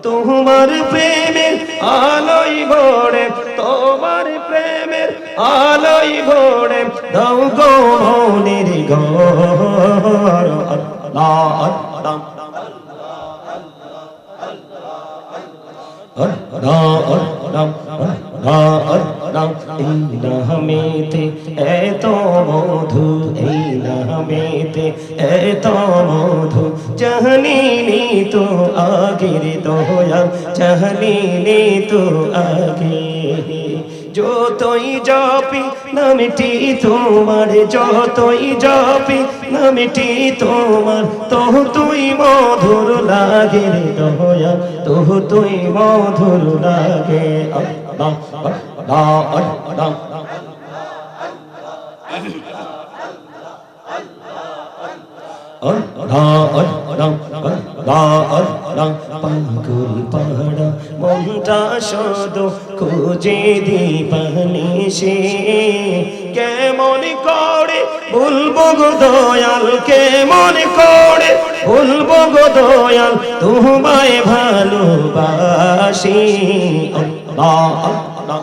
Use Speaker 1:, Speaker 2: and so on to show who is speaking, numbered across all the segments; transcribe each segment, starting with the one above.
Speaker 1: তোমার প্রেমের আলোয় ভরে, তোমার প্রেমের আলোয় ভরে দাও গো মনের ঘর। আল্লাহ আল্লাহ এই নামেতে এত মধু, এই নামেতে এত মধু জানিনি তো আগের দয়াল, জানিনি তো আগে। যতই জপি নামটি তোমার, যতই জপি নামটি তোমার, তহু তুই মধুর লাগে রে দয়াল, তহু তুই মধুর লাগে। আল্লাহ আল্লাহ আল্লাহ পাগল পাড়া মনটা শুধু খুঁজে দিবানি সে, কেমন করে বলবো গো দয়াল, কেমন করে বলবো গো দয়াল তোমায় ভালোবাসি। আল্লাহ আল্লাহ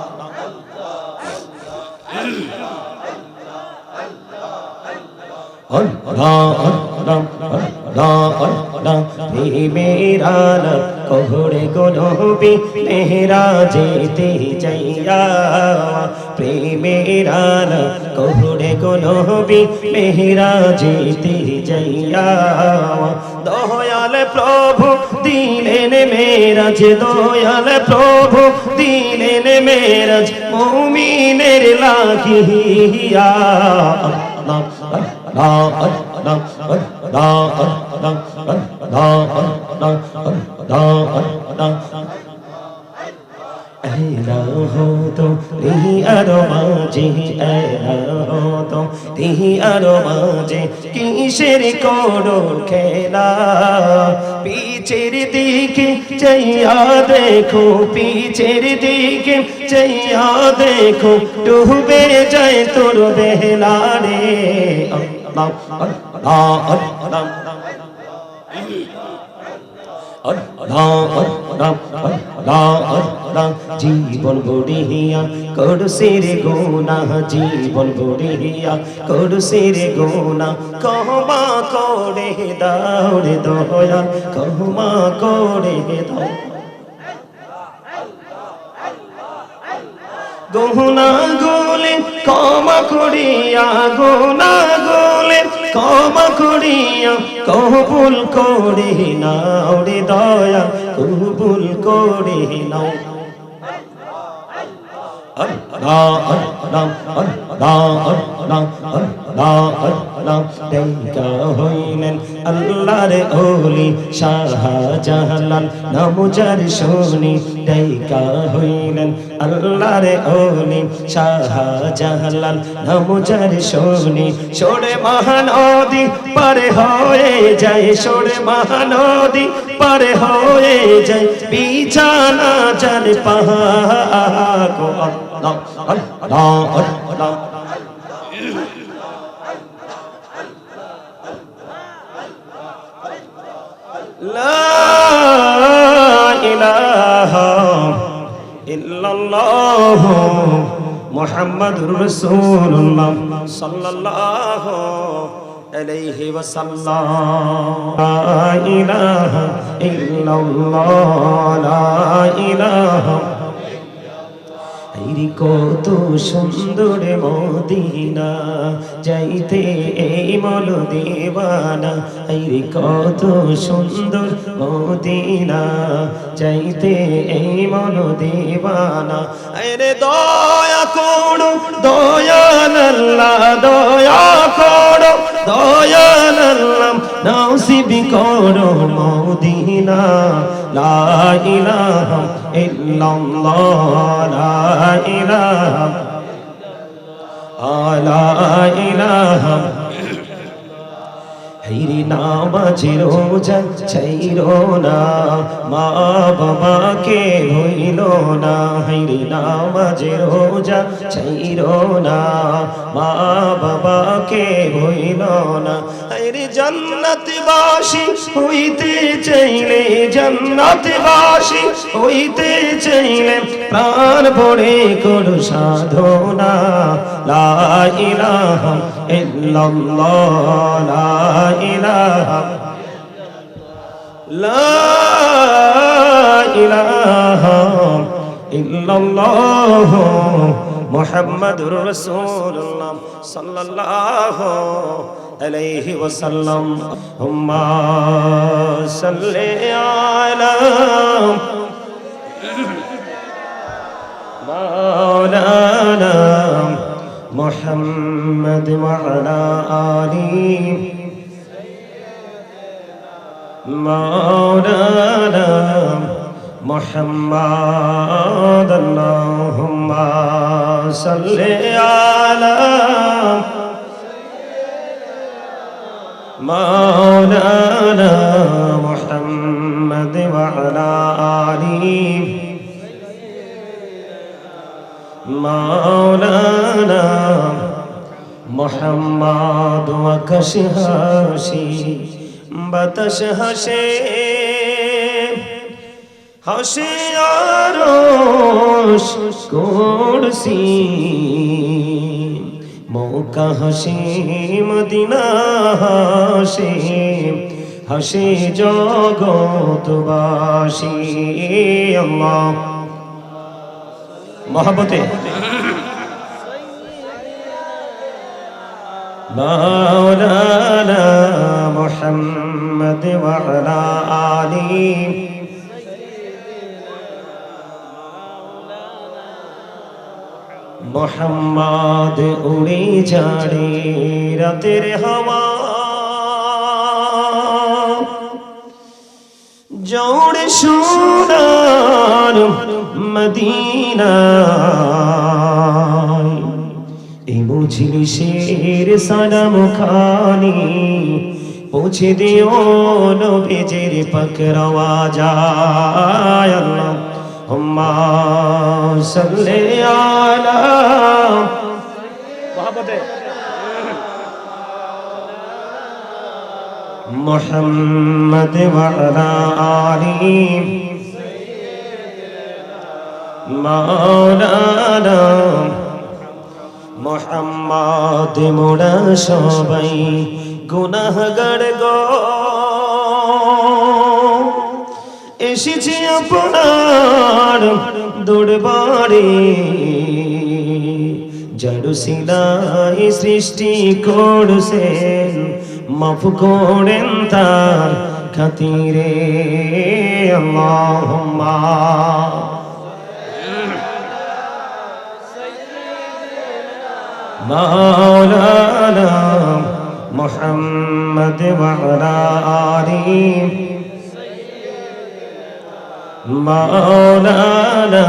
Speaker 1: মেরা কোহরে গোনবি মেরা যেতে যাইয়া, প্রেমেরা কোহরে গোনবি মেরা যেতে যাইয়া। দয়াল প্রভু দিলেন মেরাজ, দয়াল প্রভু দিলেন মেরাজ মুমিনের লাগিয়া। এলা হতো তেহি আরো মাঝে, এলা হতো তেহি আরো মাঝে কিসের করো খেলা। পিছের দিকে চাইয়া দেখো, পিছের দিকে চাইয়া দেখো ডুবে যায় তোর বেলা রে। আল্লাহ আল্লাহ আল্লাহ জীবন বড়িয়া করছে রে গোনা, জীবন বড়িয়া করছে রে গোনা, ক্ষমা করে দাও রে দয়াল, ক্ষমা করে দাও। গোনা গোলে ক্ষমা করিয়া, গোনা গোলে ক্ষমা করিয়া কবুল করে নাও রে দয়া, কবুল করে নাও। হইলেন আল্লাহর ওলি শাহজালাল নামজার শুনি, ডাইকা হইলেন আল্লাহর ওলি শাহজালাল নামজার শুনি। সোরে মহানদী পারে হয়ে যায়, সোরে মহানদী পারে হয়ে যায় বিছানা যার পাহাড়। আল্লাহ আল্লাহ আল্লাহ লা ইলাহা ইল্লাল্লাহ মুহাম্মাদুর রাসূলুল্লাহ সাল্লাল্লাহু আলাইহি ওয়াসাল্লাম। লা ইলাহা ইল্লাল্লাহ, লা ইলাহা। কত সুন্দর মদিনা যাইতে এই মল দেওয়ানা, আইরে কত সুন্দর মদিনা যাইতে এই মল দেওয়ানা। আরে দয়া করো দয়াল আল্লাহ, দয়া করো দয়াল আল্লাহ, নসিব করো মদিনা। লা ইলাহা ইল্লাল্লাহ, লা ইলাহা লা ইলাহা হাইরে নামাজ রোজা ছাইরো না, মা বাবাকে ভুইলো না। হাইরে নামাজ রোজা ছাইরো না, মা বাবাকে ভুইলো না। হাইরে জান্নাতবাসী হইতে চাইলে, জান্নাতবাসী হইতে চাইলে প্রাণ ভরে করো সাধনা। লা ইলাহা ইল্লাল্লাহ, লা ইলাহা, লা ইলাহা ইল্লাল্লাহ মুহাম্মাদুর রাসূলুল্লাহ সাল্লাল্লাহু আলাইহি ওয়াসাল্লাম। হুম্মা সাল্লি আলা মাওলানা মুহাম্মদ ওয়া আলা আলি মাওলানা মুহাম্মদ। আল্লাহুম্মা সাল্লি আলা মাওলানা মুহাম্মদ ওয়া আলা আলি মাওলানা মুহাম্মদ। ওয়া কাশহাশি বাতাস হাসে, হাসে আরশ কুরসি, মক্কা হাসে মদিনা হাসে, হাসে জগৎবাসী। আল্লাহ মহব্বতে মাওলানা মুহাম্মদ ওয়া আলা আলি মুহাম্মদ। উড়ে যারে রাতের হাওয়া, জোড়ে সোনার মদিনা, এই মজলিসের সালাম খানি পৌঁছে দিও নবীজির পাক রওয়াজায়। আল্লাহুম্মা সাল্লি আলা মুহাম্মদ ওয়া আলা আলি মাওলানা মুহাম্মদ। মোরা সবাই গুনাহগার গো, এসেছি আপনার দরবারে, যার সিলাই সৃষ্টি করছেন, মাফ করেন তার খাতিরে। আল্লাহুম্মা মাওলানা মুহাম্মদ ওয়া আলা আলি মাওলানা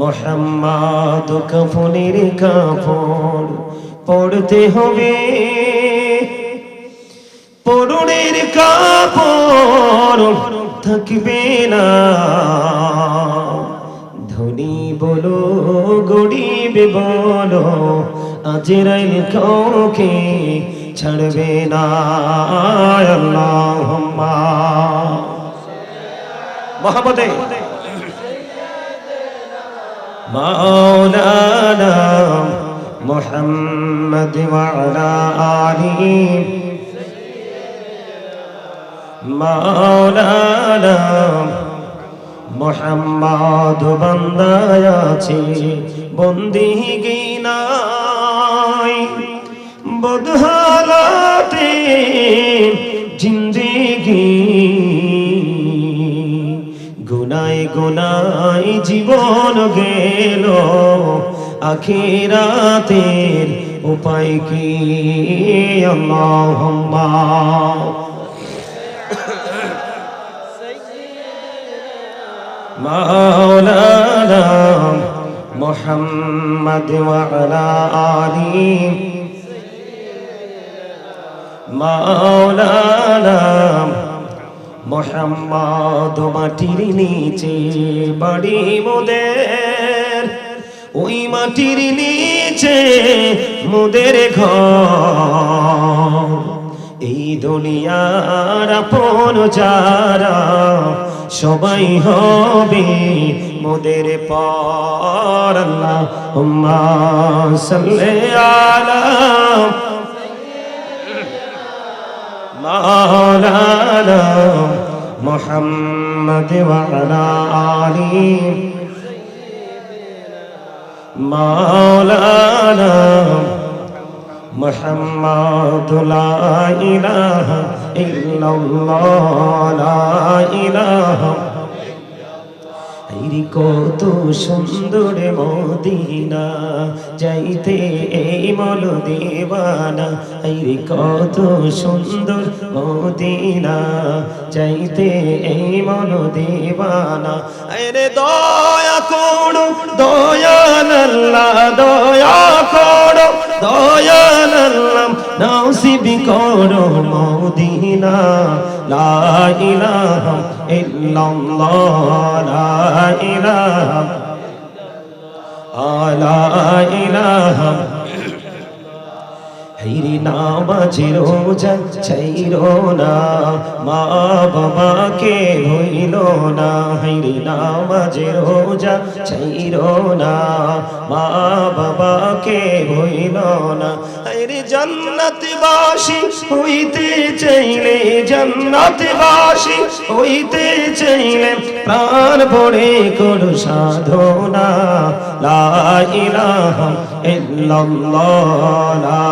Speaker 1: মুহাম্মদ। কাফনের কাপড় পড়তে হবে, পরনের কাপড় থাকবে না। ধনী বলো গরিব বলো, আজরাইল কাউকে ছাড়বে না। আল্লাহুম্মা মুহাম্মদে মাওলানা মুহাম্মদ ওয়া আলা আলি মাওলানা মুহাম্মদ। বান্দায় আছে বন্দিগি নাই, বদহালাতে জিন্দেগি, গুনায় গুনায় জীবন গেল, আখিরাতের উপায় কি? আল্লাহুম্মা মাওলানা মুহাম্মদ ওয়া আলা আলি মাওলানা মুহাম্মদ মাটির নিচে বাড়ি মোদের, ওই মাটির নিচে মোদের ঘর। এই দুনিয়ার আপন যারা সবাই হবে মোদের পর। আল্লাহুম্মা সাল্লি আলা মাওলানা মুহাম্মদ ওয়া আলা আলি মাওলানা মুহাম্মদ। লা ইলাহা ইল্লাল্লাহ, লা ইলাহা। কত সুন্দর মদিনা, যাইতে এই মল দেওয়ানা। কত সুন্দর মদিনা, যাইতে এই মল দেওয়ানা। আরে দয়া করো দয়াল আল্লাহ, দয়া করো দয়াল আল্লাহ, নসিব করো মদিনা। লা ইলাহা ইল্লাল্লাহ, লা ইলাহা ইলাহা। হেরি নামাজে রোজা ছাইরো না, মা বাবাকে ভুইলো না। হেরি নামাজে রোজা ছাইরো না, মা বাবাকে ভুইলো না। হেরি জান্নাতবাসী হইতে চাইলে, জান্নাতবাসী হইতে চাইলে প্রাণ ভরে করো সাধনা। লা ইলাহা ইল্লাল্লাহ, লা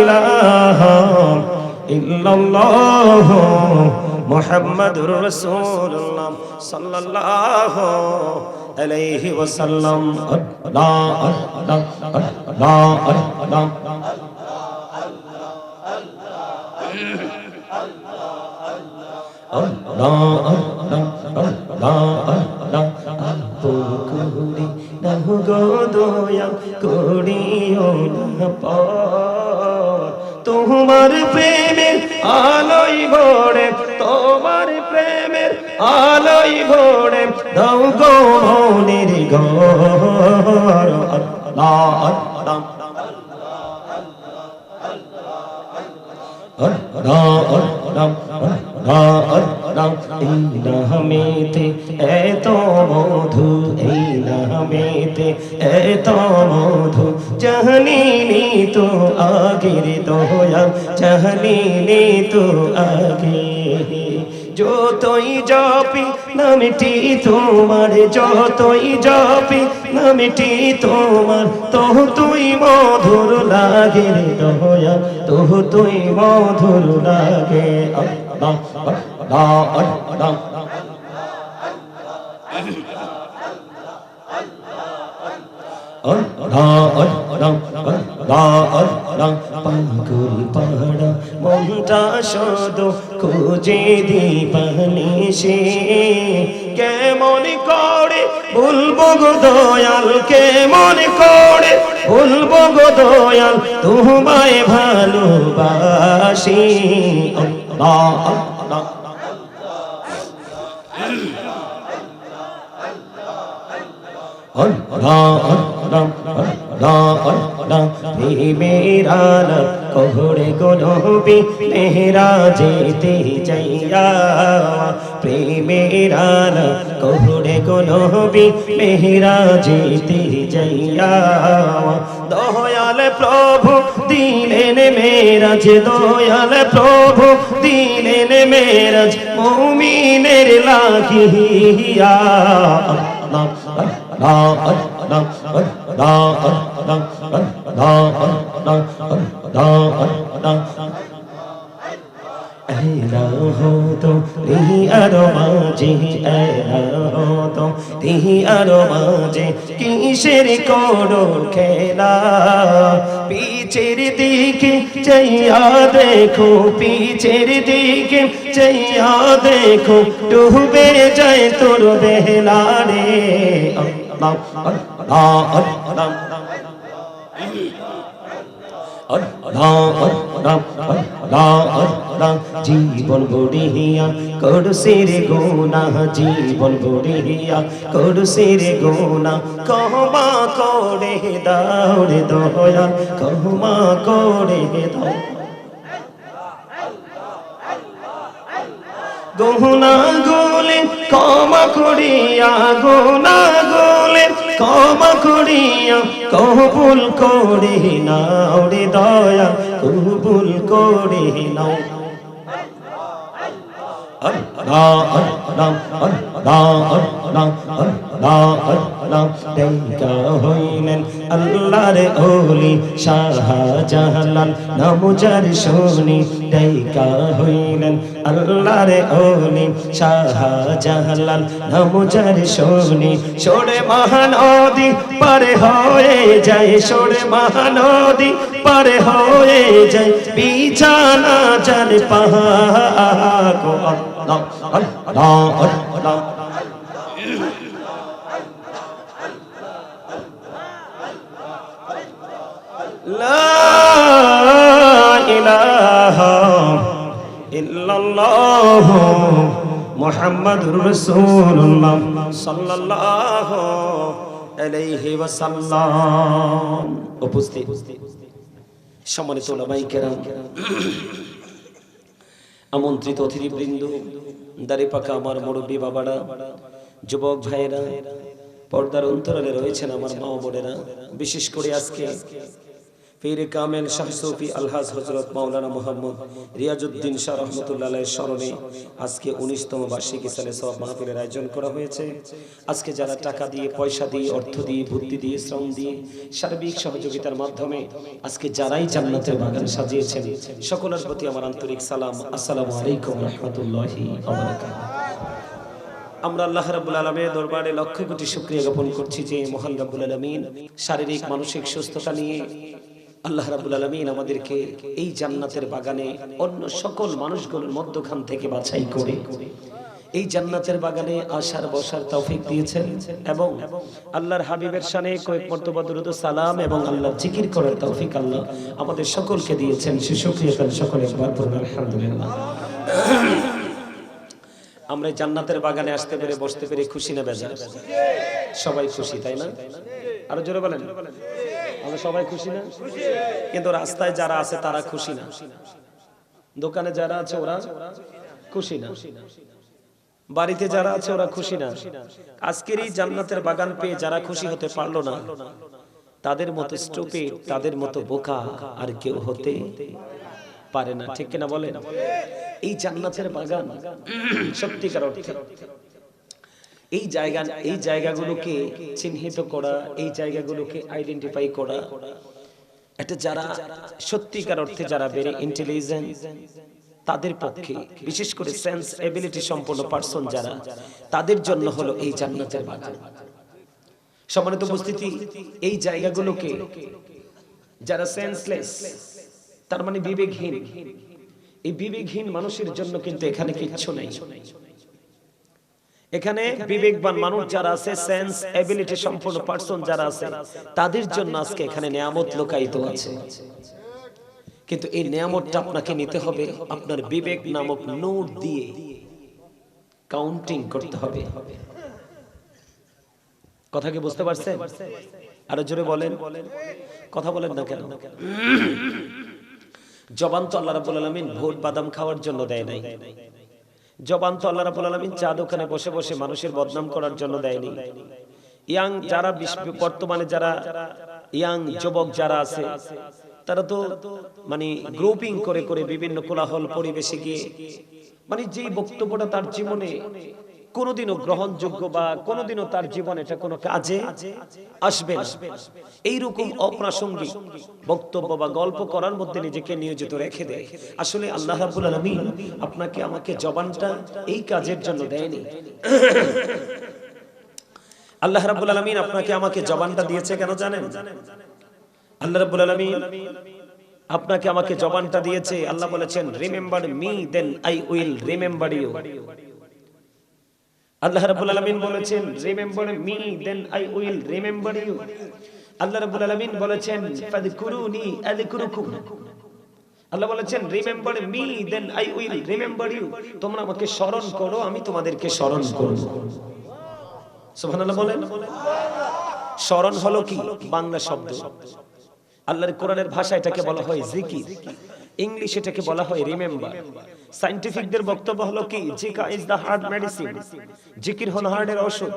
Speaker 1: ইলাহা ইল্লাল্লাহ মুহাম্মাদুর রাসূলুল্লাহ সাল্লাল্লাহু আলাইহি ওয়াসাল্লাম। আল্লাহ আল্লাহ আল্লাহ আল্লাহ। তোমার প্রেমের আলোয় ভরে, তোমার প্রেমের আলোয় ভরে দাও গো মনের ঘর। আল্লাহ আল্লাহ এই নামেতে এত মধু, এই নামেতে এত মধু, জানিনি তো আগের দয়াল, জানিনি তো আগে। যতই জপি নামটি তোমার, যতই জপি নামটি তোমার, তহ তুই মধুর লাগে রে দয়াল, তহ তুই মধুর লাগে। আল্লাহ আল্লাহ আল্লাহ। পাগল পাড়া মনটা শুধু খুঁজে দিবানিশি, কেমন করে বলবো গো দয়াল, কেমন করে বলবো গো দয়াল, তোমায় ভালোবাসি। আল্লাহ আল্লাহ মেরা কোহরে গোনবি মেহরা যেতে চাইয়া, প্রেমেরা কোহরে গোনবি মেহরা যেতে চাইয়া। দয়াল প্রভু দিলেন মেরাজ, দয়াল প্রভু দিলেন মেরাজ মুমিনের লাগিয়া। এলা হতো রিহি আরো মাঝে, এলা হতো রিহি আরো মাঝে, কিসের করো খেলা। পিছের দিকে চাইয়া দেখো, পিছের দিকে চাইয়া দেখো, ডুবে যায় তোর বেলা রে। আল্লাহ আল্লাহ আল্লাহ জীবন বড়িয়া করছে রে গোনা, জীবন বড়িয়া করছে রে গোনা, ক্ষমা করে দাও রে দয়াল, ক্ষমা করে দাও। গোনা গোলে ক্ষমা করিয়া, গোনা গোলে ক্ষমা করিয়া, কবুল করে নাও রে দয়া, কবুল করে নাও। হইলেন আল্লাহর ওলি শাহজালাল, নামজার শুনি ডাইকা হইলেন আল্লাহর ওলি শাহজালাল, নামজার শুনি। সোরে মহানদী পারে হয়ে যায়, সোরে মহানদী পারে হয়ে যায়, বিছানা যার পাহাড়। লা ইলাহা ইল্লাল্লাহ মুহাম্মাদুর রাসূলুল্লাহ সাল্লাল্লাহু আলাইহি ওয়াসাল্লাম। উপস্থিত সম্মানিত উলামায়ে কেরাম, আমন্ত্রিত অতিথিবৃন্দ, দাড়ি পাকা আমার মুরব্বী বাবারা, যুবক ভাইয়েরা, পর্দার অন্তরালে রয়েছেন আমার মা ও বোনেরা, বিশেষ করে আজকে পীরে কামেল শাহ সুফি আলহাজ হযরত মাওলানা মুহাম্মদ রিয়াজউদ্দিন শাহ রাহমাতুল্লাহ আলাইহির স্মরণে আজকে 19তম বার্ষিকী সালে সওয়াব মাহফিলের আয়োজন করা হয়েছে। আজকে যারা টাকা দিয়ে, পয়সা দিয়ে, অর্থ দিয়ে, বুদ্ধি দিয়ে, শ্রম দিয়ে, সার্বিক সহযোগিতার মাধ্যমে আজকে যারাই জান্নাতের বাগান সাজিয়েছেন, সকলের প্রতি আমার আন্তরিক সালাম, আসসালামু আলাইকুম ওয়া রাহমাতুল্লাহি ওয়া বারাকাতুহু। আমরা আল্লাহ রাব্বুল আলামিনের দরবারে লক্ষ কোটি শুকরিয়া জ্ঞাপন করছি যে মহান রাব্বুল আলামিন শারীরিক মানসিক সুস্থতা নিয়ে আল্লাহ রাব্বুল আলামিন আমাদেরকে এই জান্নাতের বাগানে অন্য সকল মানুষগুলোর মধ্যখান থেকে বাছাই করে এই জান্নাতের বাগানে আসার বসার তৌফিক দিয়েছেন, এবং আল্লাহর হাবিবের শানে কয়েক মর্তবা দুরূদ ও সালাম এবং আল্লাহর জিকির করার তৌফিক আল্লাহ আমাদের সকলকে দিয়েছেন। সে শুকরিয়া তার সকলে একবার পড়ুন আলহামদুলিল্লাহ। আমরা জান্নাতের বাগানে আসতে পেরে, বসতে পেরে খুশি না বেজার? সবাই খুশি, তাই না? আরো জোরে বলেন, আমরা সবাই খুশি না? কিন্তু রাস্তায় যারা আছে তারা খুশি না, দোকানে যারা আছে ওরা খুশি না, বাড়িতে যারা আছে ওরা খুশি না। আজকের এই জান্নাতের বাগান পেয়ে যারা খুশি হতে পারলো না, তাদের মতো স্টুপিড, তাদের মতো বোকা আর কেউ হতে পারে না, ঠিক কিনা বলেন? এই জান্নাতের বাগান সত্যিকার অর্থে এই জায়গাগুলোকে চিহ্নিত করা, এই জায়গাগুলোকে আইডেন্টিফাই করা, এটা যারা সত্যিকার অর্থে যারা ভেরি ইন্টেলিজেন্ট তাদের পক্ষে, বিশেষ করে সেন্স এবিলিটি সম্পন্ন পারসন যারা, তাদের জন্য হলো এই জান্নাতের বাগান। সম্মানিত উপস্থিতি, এই জায়গাগুলোকে যারা সেন্সলেস, তার মানে বিবেকহীন, এই বিবেকহীন মানুষের জন্য কিন্তু এখানে কিচ্ছু নেই। এখানে বিবেকবান মানুষ যারা আছে, সেন্স এবিলিটি সম্পন্ন পারসন যারা আছে, তাদের জন্য আজকে এখানে নিয়ামত লুকায়িত আছে। কিন্তু এই নিয়ামতটা আপনাকে নিতে হবে আপনার বিবেক নামক নূর দিয়ে, কাউন্টিং করতে হবে। কথা কি বুঝতে পারছেন? আরো জোরে বলেন, কথা বলেন না কেন? জবান তো আল্লাহ রাব্বুল আলামিন ভোট বাদাম খাওয়ার জন্য দেয় নাই। জবান তো আল্লাহ রাব্বুল আলামিন চা দোকানে বসে বসে মানুষের বদনাম করার জন্য দেয়নি। ইয়াং যারা বর্তমানে যারা ইয়াং যুবক যারা আছে, তারা তো মানে গ্রুপিং করে করে বিভিন্ন কোলাহল পরিবেশে গিয়ে মানে যেই বক্তব্যটা তার জীবনে কোনোদিনও গ্রহণযোগ্য বা কোনোদিনও তার জীবনে এটা কোনো কাজে আসবে না, এইরকম অপ্রাসঙ্গিক বক্তব্য বা গল্প করার মধ্যে নিজেকে নিয়োজিত রেখে দেয়। আসলে আল্লাহ রাব্বুল আলামিন আপনাকে আমাকে জবানটা এই কাজের জন্য দেয়নি। আল্লাহ রাব্বুল আলামিন আপনাকে আমাকে জবানটা দিয়েছে কেন জানেন? আল্লাহ রাব্বুল আলামিন আপনাকে আমাকে জবানটা দিয়েছে, আল্লাহ বলেছেন remember me then I will remember you. আল্লাহ রাব্বুল আলামিন বলেছেন remember me then I will remember you. আল্লাহ রাব্বুল আলামিন বলেছেন ফাযকুরুনি আযকুরুকুম, আল্লাহ বলেছেন remember me then I will remember you, তোমরা আমাকে স্মরণ করো আমি তোমাদেরকে স্মরণ করব। সুবহানাল্লাহ বলেন। স্মরণ হলো কি? বাংলা শব্দ। আল্লাহর কোরআনের ভাষা এটাকে বলা হয় জিকির, ইংলিশ এটাকে বলা হয় রিমেম্বার। সায়েন্টিফিকদের বক্তব্য হলো কি? জিকা ইজ দা হার্ট মেডিসিন, জিকির হলো হার্টের ঔষধ।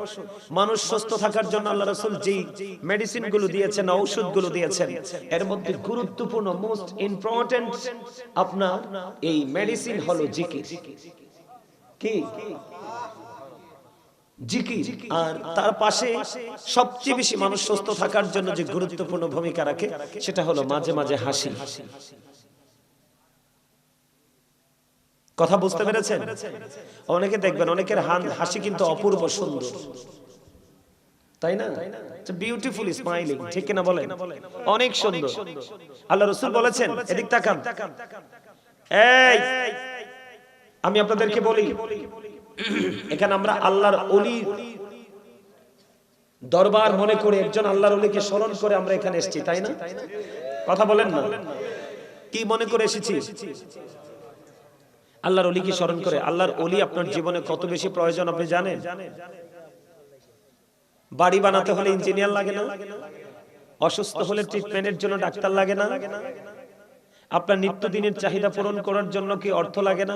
Speaker 1: মানুষ সুস্থ থাকার জন্য আল্লাহ রাসূল যেই মেডিসিন গুলো দিয়েছেন, ঔষধ গুলো দিয়েছেন, এর মধ্যে গুরুত্বপূর্ণ মোস্ট ইম্পর্টেন্ট আপনার এই মেডিসিন হলো জিকির। কি জিকির। আর তার পাশে সবচেয়ে বেশি মানুষ সুস্থ থাকার জন্য যে গুরুত্বপূর্ণ ভূমিকা রাখে সেটা হলো মাঝে মাঝে হাসি। কথা বুঝতে পেরেছেন? অনেকে দেখবেন অনেকের হাসি কিন্তু অপূর্ব সুন্দর, তাই না? বিউটিফুল স্মাইলিং, ঠিক কিনা বলেন? অনেক সুন্দর। আল্লাহ রাসূল বলেছেন, এদিক তাকান, এই আমি আপনাদেরকে বলি, এখানে আমরা আল্লাহর ওলি দরবার মনে করে একজন আল্লাহর ওলিকে স্মরণ করে আমরা এখানে এসেছি, তাই না? কথা বলেন না, কি মনে করে এসেছি? আল্লাহর ওলিকে স্মরণ করে। আল্লাহর ওলি আপনার জীবনে কত বেশি প্রয়োজন আপনি জানেন? বাড়ি বানাতে হলে ইঞ্জিনিয়ার লাগে না? অসুস্থ হলে ট্রিটমেন্টের জন্য ডাক্তার লাগে না? আপনার নিত্যদিনের চাহিদা পূরণ করার জন্য কি অর্থ লাগে না?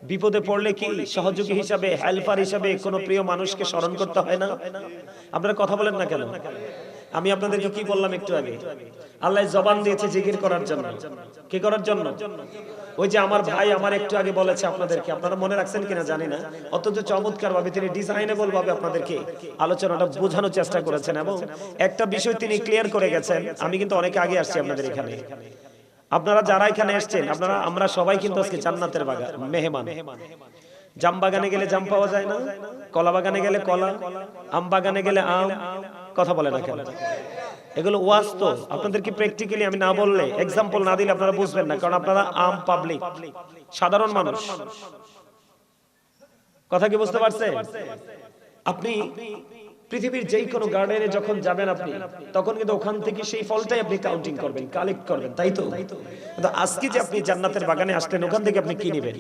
Speaker 1: বিপদে পড়লে কি সহযোগী হিসাবে, হেল্পার হিসাবে কোনো প্রিয় মানুষকে স্মরণ করতে হয় না? আপনারা কথা বলেন না কেন? আমি আপনাদেরকে কি বললাম একটু আগে? আল্লাহ জবান দিয়েছে জিকির করার জন্য। কি করার জন্য? ওই যে আমার ভাই আমার একটু আগে বলেছে আপনাদেরকে, আপনারা মনে রাখছেন কিনা জানি না, অত্যন্ত চমৎকার ভাবে তিনি ডিজাইনেবল ভাবে আপনাদেরকে আলোচনাটা বোঝানোর চেষ্টা করেছেন এবং একটা বিষয় তিনি ক্লিয়ার করে গেছেন। আমি কিন্তু অনেক আগে আসছি আপনাদের এখানে, আপনারা যারা এখানে এসেছেন আপনারা আমরা সবাই কিন্তু আজকে জান্নাতের বাগান মেহমান। জাম বাগানে গেলে জাম পাওয়া যায় না, কলা বাগানে গেলে কলা, আম বাগানে গেলে আম। কথা বলে না কেন? এগুলো ওয়াজ তো, আপনাদেরকে প্র্যাকটিক্যালি আমি না বললে, এক্সাম্পল না দিলে আপনারা বুঝবেন না, কারণ আপনারা আম পাবলিক, সাধারণ মানুষ। কথা কি বুঝতে পারছেন? আপনি পৃথিবীর যেই কোনো গার্ডেনে যখন যাবেন আপনি, তখন কিন্তু ওখান থেকে সেই ফলটাই আপনি কাউন্টিং করবেন, কালেক্ট করবেন, তাই তো? কিন্তু আজকে যে আপনি জান্নাতের বাগানে আসলেন, ওখান থেকে আপনি কি নেবেন?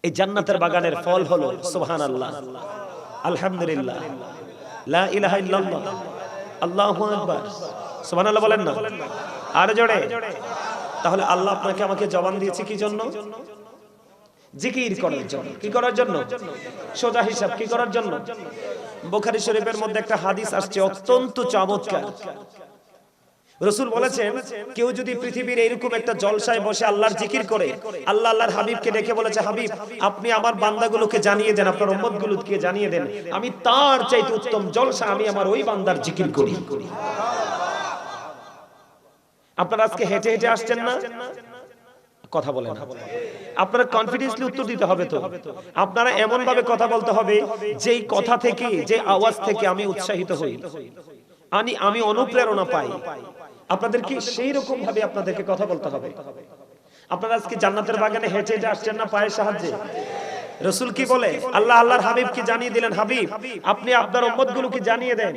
Speaker 1: এই জান্নাতের বাগানের ফল হলো সুবহানাল্লাহ, আলহামদুলিল্লাহ, লা ইলাহা ইল্লাল্লাহ, আল্লাহু আকবার। সুবহানাল্লাহ বলেন না আর জোরে। তাহলে আল্লাহ আপনাকে আমাকে জবান দিয়েছে কি জন্য? জিকির করার জন্য। কি করার জন্য? সোজা হিসাব কি করার জন্য? বুখারী শরীফের মধ্যে একটা হাদিস আসছে অত্যন্ত চমৎকার। রাসূল বলেছেন, কেউ যদি পৃথিবীর এরকম একটা জলসায় বসে আল্লাহর জিকির করে, আল্লাহ আল্লাহর হাবিবকে ডেকে বলেছে, হাবিব আপনি আমার বান্দাগুলোকে জানিয়ে দেন, আপনার উম্মতগুলোকে জানিয়ে দেন, আমি তার চাইতে উত্তম জলসা আমি আমার ওই বান্দার জিকির করি। আপনারা আজকে হেঁটে হেঁটে আসছেন না? কথা বলেন না। আপনারা কনফিডেন্সলি উত্তর দিতে হবে তো। আপনারা এমন ভাবে কথা বলতে হবে যেই কথা থেকে, যে আওয়াজ থেকে আমি উৎসাহিত হই, আমি অনুপ্রেরণা পাই। আপনাদেরকে সেই রকম ভাবে আপনাদেরকে কথা বলতে হবে। আপনারা আজকে জান্নাতের বাগানে হেঁটে হেঁটে আসছেন না পায়ের সাহায্যে? রাসূল কি বলে? আল্লাহ আল্লাহর হাবিবকে জানিয়ে দিলেন, হাবিব আপনি আপনার উম্মতগুলোকে জানিয়ে দেন,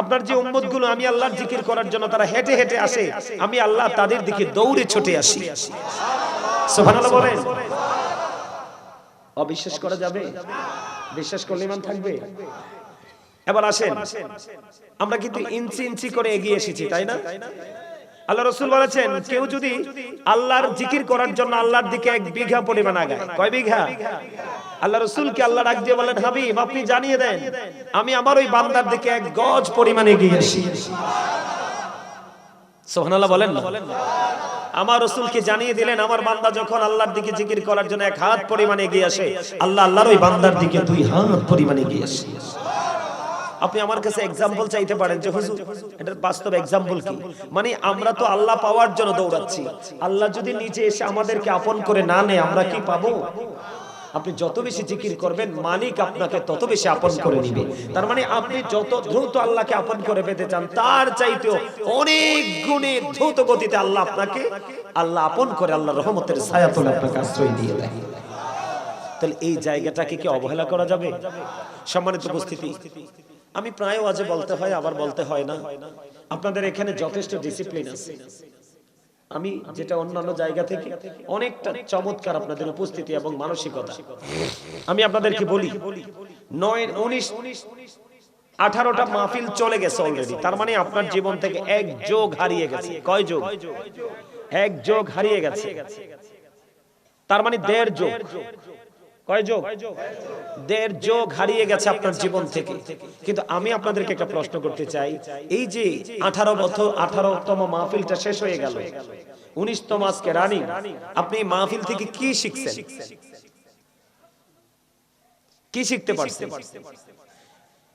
Speaker 1: আপনার যে উম্মতগুলো আমি আল্লাহর জিকির করার জন্য তারা হেঁটে হেঁটে আসে, আমি আল্লাহ তাদের দিকে দৌড়ে ছুটে আসি। সুবহানাল্লাহ বলেন। অবিশ্বাস করা যাবে? বিশ্বাস করলে ঈমান থাকবে। এবার আসেন, আমরা কিন্তু ইঞ্চি ইঞ্চি করে এগিয়ে এসেছি, তাই না? আল্লাহ রাসূল বলেছেন, কেউ যদি আল্লাহর জিকির করার জন্য আল্লাহর দিকে 1 বিঘা পরিমাণ আগায়, কয় বিঘা? আল্লাহ রাসূলকে আল্লাহ ডাক দিয়ে বলেন, হাবিব আপনি জানিয়ে দেন আমি আমার ওই বান্দার দিকে 1 গজ পরিমাণ এগিয়ে আসি। সুবহানাল্লাহ বলেন না। আমার রাসূলকে জানিয়ে দিলেন, আমার বান্দা যখন আল্লাহর দিকে জিকির করার জন্য 1 হাত পরিমাণ এগিয়ে আসে, আল্লাহ আল্লাহর ওই বান্দার দিকে 2 হাত পরিমাণ এগিয়ে আসে। আপনি আমার কাছে एग्जांपल চাইতে পারেন যে হুজুর এটার বাস্তব एग्जांपल কি? মানে আমরা তো আল্লাহ পাওয়ার জন্য দৌড়াচ্ছি, আল্লাহ যদি নিচে এসে আমাদেরকে আপন করে না নেয় আমরা কি পাবো? আপনি যত বেশি জিকির করবেন মালিক আপনাকে তত বেশি আপন করে নেবে। তার মানে আপনি যত দ্রুত আল্লাহকে আপন করে পেতে চান তার চাইতেও অনেক গুণে দ্রুত গতিতে আল্লাহ আপনাকে আপন করে আল্লাহর রহমতের ছায়াতলে আপনাকে আশ্রয় দিয়ে দেয়। তাহলে এই জায়গাটাকে কি অবহেলা করা যাবে? সম্মানিত উপস্থিতি, আমি প্রায় ওয়াজে বলতে হয়, আবার বলতে হয় না, আপনাদের এখানে যথেষ্ট ডিসিপ্লিন আছে। আমি যেটা অন্যান্য জায়গা থেকে অনেকটা চমৎকার আপনাদের উপস্থিতি এবং মানসিকতা। আমি আপনাদেরকে বলি 9, 19, 18টা মাহফিল চলে গেছে অলরেডি। তার মানে আপনার জীবন থেকে এক যোগ হারিয়ে গেছে। কয় যোগ? এক যোগ হারিয়ে গেছে। তার মানে 1.5 যোগ। কয় যোগ? 1.5 যোগ হারিয়ে গেছে আপনার জীবন থেকে। কিন্তু আমি আপনাদেরকে একটা প্রশ্ন করতে চাই, এই যে 18তম মাহফিলটা শেষ হয়ে গেল, 19তম আজকে রানিং, আপনি মাহফিল থেকে কি শিখছেন? কি শিখতে পারছেন?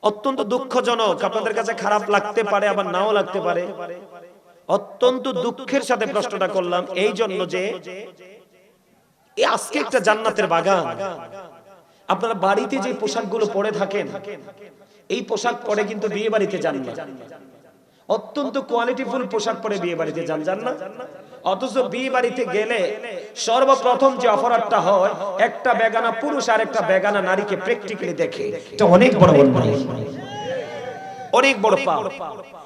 Speaker 1: অত্যন্ত দুঃখজনক, আপনাদের কাছে খারাপ লাগতে পারে, আবার নাও লাগতে পারে। অত্যন্ত দুঃখের সাথে প্রশ্নটা করলাম এই জন্য যে আজকে একটা জান্নাতের বাগান। আপনারা বাড়িতে যে পোশাকগুলো পরে থাকেন, এই পোশাক পরে কিন্তু বিয়ে বাড়িতে যান না। অত্যন্ত কোয়ালিটিফুল পোশাক পরে বিয়ে বাড়িতে যান না। অথচ বিয়ে বাড়িতে গেলে সর্বপ্রথম যে অফারটা হয়, একটা বেগানা পুরুষ আর একটা বেগানা নারীকে প্র্যাকটিক্যালি দেখে। এটা অনেক বড় অন্যায়, অনেক বড় পাপ।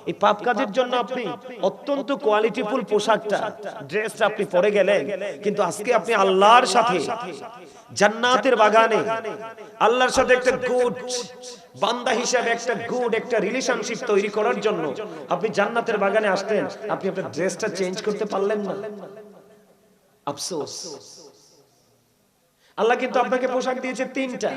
Speaker 1: এই পাপ কাজের জন্য আপনি অত্যন্ত কোয়ালিটিফুল পোশাকটা, ড্রেসটা আপনি পরে গেলেন, কিন্তু আজকে আপনি আল্লাহর সাথে জান্নাতের বাগানে আল্লাহর সাথে একটা গুড বান্দা হিসেবে একটা রিলেশনশিপ তৈরি করার জন্য আপনি জান্নাতের বাগানে আসলেন, আপনি আপনার ড্রেসটা চেঞ্জ করতে পারলেন না। আফসোস। আল্লাহ কিন্তু আপনাকে পোশাক দিয়েছে 3টা।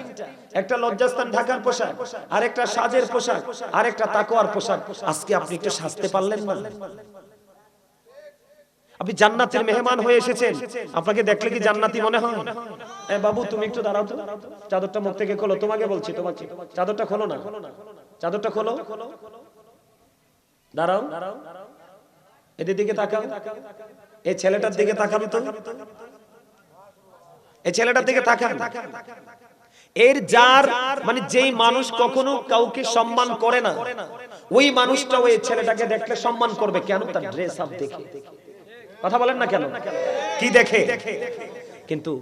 Speaker 1: একটা লজ্জাস্থান ঢাকার পোশাক, আর একটা সাজের পোশাক, আর একটা তাকওয়ার পোশাক। আজকে আপনি একটু সাজতে পারলেন না। আপনি জান্নাতের মেহমান হয়ে এসেছেন, আপনাকে দেখলে কি জান্নাতি মনে হয়? বাবু তুমি একটু দাঁড়াও তো, চাদরটা মুখ থেকে খোলো। তোমাকে বলছি, তোমাকে চাদরটা খোলো না, চাদরটা খোলো। দাঁড়াও, এদের দিকে তাকাও, এই ছেলেটার দিকে তাকাবি তো, এই ছেলেটার দিকে তাকান। এর যার মানে যেই মানুষ কখনো কাউকে সম্মান করে না, ওই মানুষটা ওই ছেলেটাকে দেখলে সম্মান করবে। কেন? তার ড্রেস আপ দেখে। কথা বলেন না কেন? কি দেখে? কিন্তু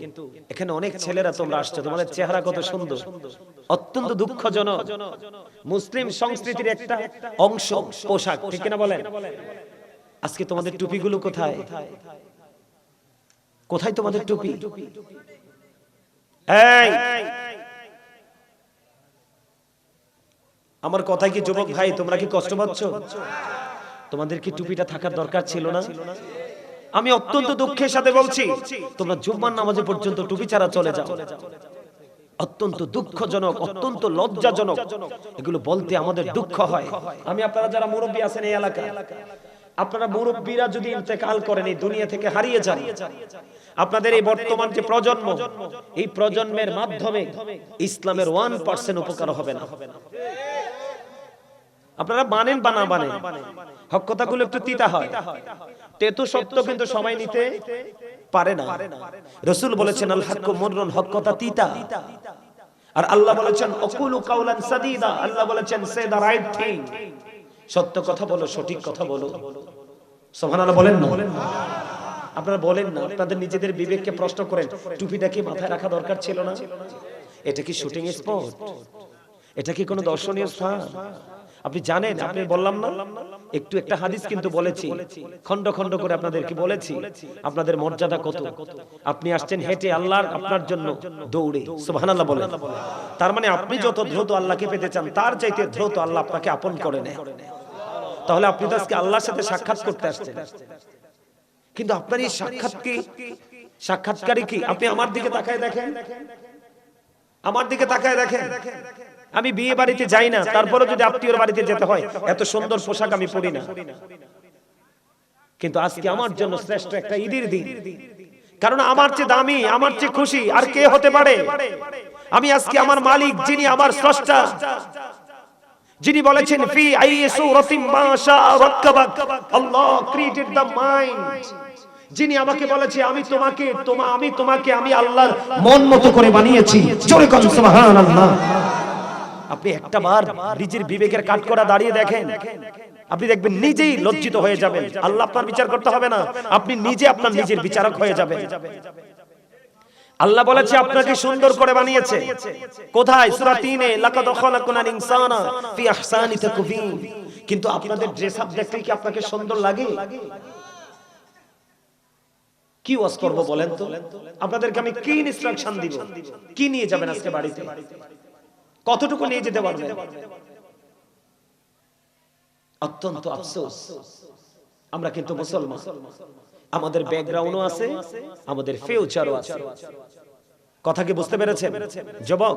Speaker 1: এখানে অনেক ছেলেরা তোমরা আসছো, তোমাদের চেহারা কত সুন্দর। অত্যন্ত দুঃখজনক, মুসলিম সংস্কৃতির একটা অংশ পোশাক, ঠিক কিনা বলেন? আজকে তোমাদের টুপিগুলো কোথায়? কোথায় তোমাদের টুপি? এই আমার কথা কি যুবক ভাই, তোমরা কি কষ্ট পাচ্ছ? তোমাদের কি টুপিটা থাকার দরকার ছিল না? আমি অত্যন্ত দুঃখের সাথে বলছি, তোমরা জুম্মার নামাজে পর্যন্ত টুপি ছাড়া চলে যাও। অত্যন্ত দুঃখজনক, অত্যন্ত লজ্জাজনক। এগুলো বলতে আমাদের দুঃখ হয়। আমি আপনারা যারা মুরব্বী আছেন এই এলাকায়, আপনারা মুরব্বীরা যদি ইন্তেকাল করেন, এই দুনিয়া থেকে হারিয়ে যান, আপনাদের এই বর্তমান যে প্রজন্ম, এই প্রজন্মের মাধ্যমে ইসলামের 1% উপকার হবে না। আপনারা মানেন বা না মানেন, হক কথাগুলো একটু তিতা হয়। তেতো সত্য কিন্তু সময় নিতে পারে না। রাসূল বলেছেন আল হাক্কু মুররুন, হক কথা তিতা। আর আল্লাহ বলেছেন আকুলু কাওলান সাদীদা, আল্লাহ বলেছেন সে দা রাইট থিং। সত্য কথা বলো, সঠিক কথা বলো। সুবহানাল্লাহ বলেন না? আপনারা বলেন না? আপনাদের নিজেদের বিবেককে প্রশ্ন করেন, টুপিটা কি মাথায় রাখা দরকার ছিল না? এটা কি শুটিং স্পট? এটা কি কোনো দর্শনীয় স্থান? আপনি জানেন, আপনি বললাম না একটু একটা হাদিস কিন্তু বলেছি, খন্ড খন্ড করে আপনাদেরকে বলেছি আপনাদের মর্যাদা কত। আপনি আসছেন হেঁটে, আল্লাহর আপনার জন্য দৌড়ে। সুবহানাল্লাহ বলেন। তার মানে আপনি যত দ্রুত আল্লাহকে পেতে চান, তার চাইতে দ্রুত আল্লাহ আপনাকে আপন করে নেয়। তাহলে আপনি তো আজকে আল্লাহর সাথে সাক্ষাৎ করতে আসছেন, কিন্তু আপনার এই সাক্ষাৎকারী কি? আপনি আমার দিকে তাকায় দেখেন, আমার দিকে তাকায় দেখেন। আমি বিয়ে বাড়িতে যাই না, তারপরে যদি আত্মীয়র বাড়িতে যেতে হয়, এত সুন্দর পোশাক আমি পরি না। কিন্তু আজকে আমার জন্য শ্রেষ্ঠ একটা ঈদের দিন, কারণ আমার চেয়ে দামি, আমার চেয়ে খুশি আর কে হতে পারে? আমি আজকে আমার মালিক, যিনি আমার স্রষ্টা, যিনি বলেছেন ফি আইয়ি সূরাতিন মা শাআ রাক্কাবাক, আল্লাহ ক্রিয়েটেড দ্য মাইন্ড, যিনি আমাকে বলেছে আমি তোমাকে আমি আল্লাহর মন মতো করে বানিয়েছি। জোরে বলুন সুবহানাল্লাহ। আপনি একটা বার নিজের বিবেকের কাঠগড়া দাঁড়িয়ে দেখেন, আপনি দেখবেন নিজেই লজ্জিত হয়ে যাবেন। আল্লাহ আপনার বিচার করতে হবে না, আপনি নিজে আপনার নিজের বিচারক হয়ে যাবেন। আল্লাহ বলেছে আপনাকে সুন্দর করে বানিয়েছে। কোথায়? সূরা 3 এ, লাকাদ খালাকনাল ইনসানা ফি আহসানি তাকওয়িম। কিন্তু আপনাদের ড্রেস আপ দেখতে কি আপনাকে সুন্দর লাগে? কি ওয়াজ করব বলেন তো? আপনাদেরকে আমি কি ইনস্ট্রাকশন দিব? কি নিয়ে যাবেন আজকে বাড়িতে? কতটুকু নিয়ে যেতে পারবেন? অত্যন্ত আফসোস, আমরা কিন্তু মুসলমান, আমাদের ব্যাকগ্রাউন্ডও আছে, আমাদের ফিউচারও আছে। কথা কি বুঝতে পেরেছেন? যুবক,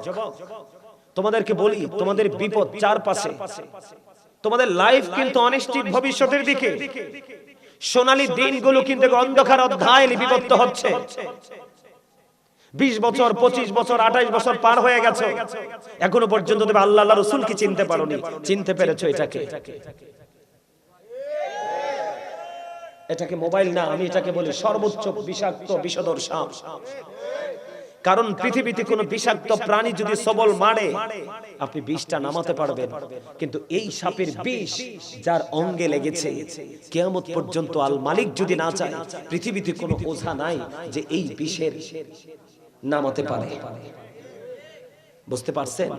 Speaker 1: তোমাদেরকে বলি, তোমাদের বিপদ চারপাশে, তোমাদের লাইফ কিন্তু অনিশ্চিত ভবিষ্যতের দিকে। সোনালী দিনগুলো কিন্তু অন্ধকার অধ্যায়ে বিভক্ত হচ্ছে। 20 বছর, 25 বছর, 28 বছর পার হয়ে গেছে, এখনো পর্যন্ত তুমি আল্লাহ আল্লাহ রাসূলকে চিনতে পারোনি। চিনতে পেরেছো এটাকে? এটাকে মোবাইল না, আমি এটাকে বলি সর্বোচ্চ বিষাক্ত বিষধর সাপ। কারণ পৃথিবীতে কোনো বিষাক্ত প্রাণী যদি সবল মারে, আপনি বিষটা নামাতে পারবেন, কিন্তু এই সাপের বিষ যার অঙ্গে লেগেছে, কিয়ামত পর্যন্ত আল মালিক যদি না চায়, পৃথিবীতে কোনো ওঝা নাই যে এই বিষের নামাতে পারে। বুঝতে পারছেন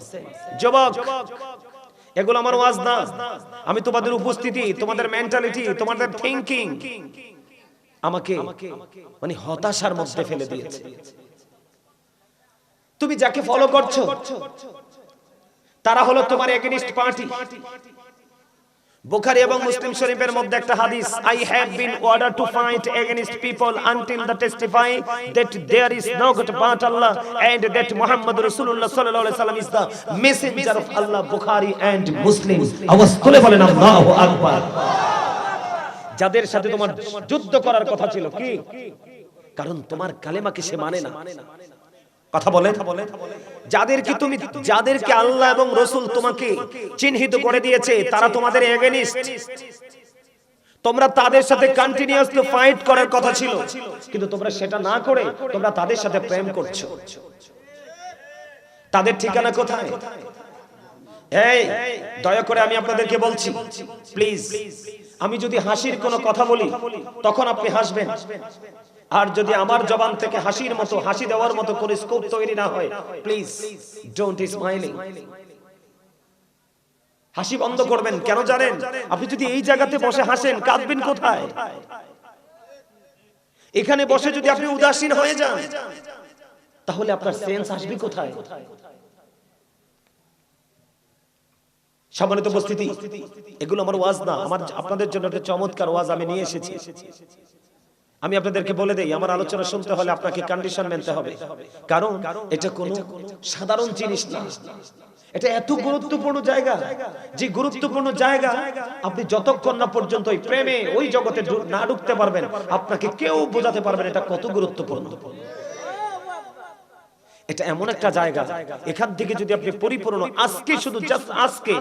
Speaker 1: যুবক? এগুলো আমার ওয়াজ না, আমি তোমাদের উপস্থিতি, তোমাদের মেন্টালিটি, তোমাদের থিংকিং আমাকে মানে হতাশার মধ্যে ফেলে দিয়েছে। তুমি যাকে ফলো করছো তারা হলো তোমার এগেইনস্ট পার্টি। বুখারী এবং মুসলিম শরীফের মধ্যে একটা হাদিস, I have been ordered to fight against people until they testify that there is no God but Allah and that Muhammad Rasulullah sallallahu alaihi wasallam is the messenger of Allah. Bukhari and Muslim। আওয়াজ তুলে বলেন আল্লাহু আকবার। যাদের সাথে তোমার যুদ্ধ করার কথা ছিল, কি কারণ তোমার কালেমাকে সে মানে না। কথা বলেন, যাদেরকে তুমি, যাদেরকে আল্লাহ এবং রাসূল তোমাকে চিহ্নিত করে দিয়েছে, তারা তোমাদের এগেইনস্ট। তোমরা তাদের সাথে কন্টিনিউয়াসলি ফাইট করার কথা ছিল, কিন্তু তোমরা সেটা না করে তোমরা তাদের সাথে প্রেম করছো। তাদের ঠিকানা কোথায়? এই দয়া করে আমি আপনাদেরকে বলছি, প্লিজ, আমি যদি হাসির কোনো কথা বলি তখন আপনি হাসবেন, আর যদি আমার জবান থেকে হাসির মতো, হাসি দেওয়ার মতো কোনো স্কোপ তৈরি না হয়, প্লিজ ডোন্ট স্মাইলিং। হাসি বন্ধ করবেন। কেন জানেন? আপনি যদি এই জায়গাতে বসে হাসেন, কাঁদবেন কোথায়? এখানে বসে যদি আপনি উদাসীন হয়ে যান, তাহলে আপনার সেন্স আসবে কোথায়? সম্মানিত উপস্থিতি, এগুলো আমার ওয়াজ না, আমার আপনাদের জন্য একটা চমৎকার ওয়াজ আমি নিয়ে এসেছি। আমি আপনাদেরকে বলে দেই, আমার আলোচনা শুনতে হলে আপনাকে কন্ডিশন মানতে হবে, কারণ এটা কোনো সাধারণ জিনিস না। এটা এত গুরুত্বপূর্ণ জায়গা, যে গুরুত্বপূর্ণ জায়গা আপনি যতক্ষণ না পর্যন্ত ওই প্রেমে, ওই জগতে না ঢুকতে পারবেন, আপনাকে কেউ বোঝাতে পারবেন এটা কত গুরুত্বপূর্ণ। এটা এমন একটা জায়গা, এখান থেকে যদি আপনি পরিপূর্ণ আজকে, শুধু জাস্ট আজকে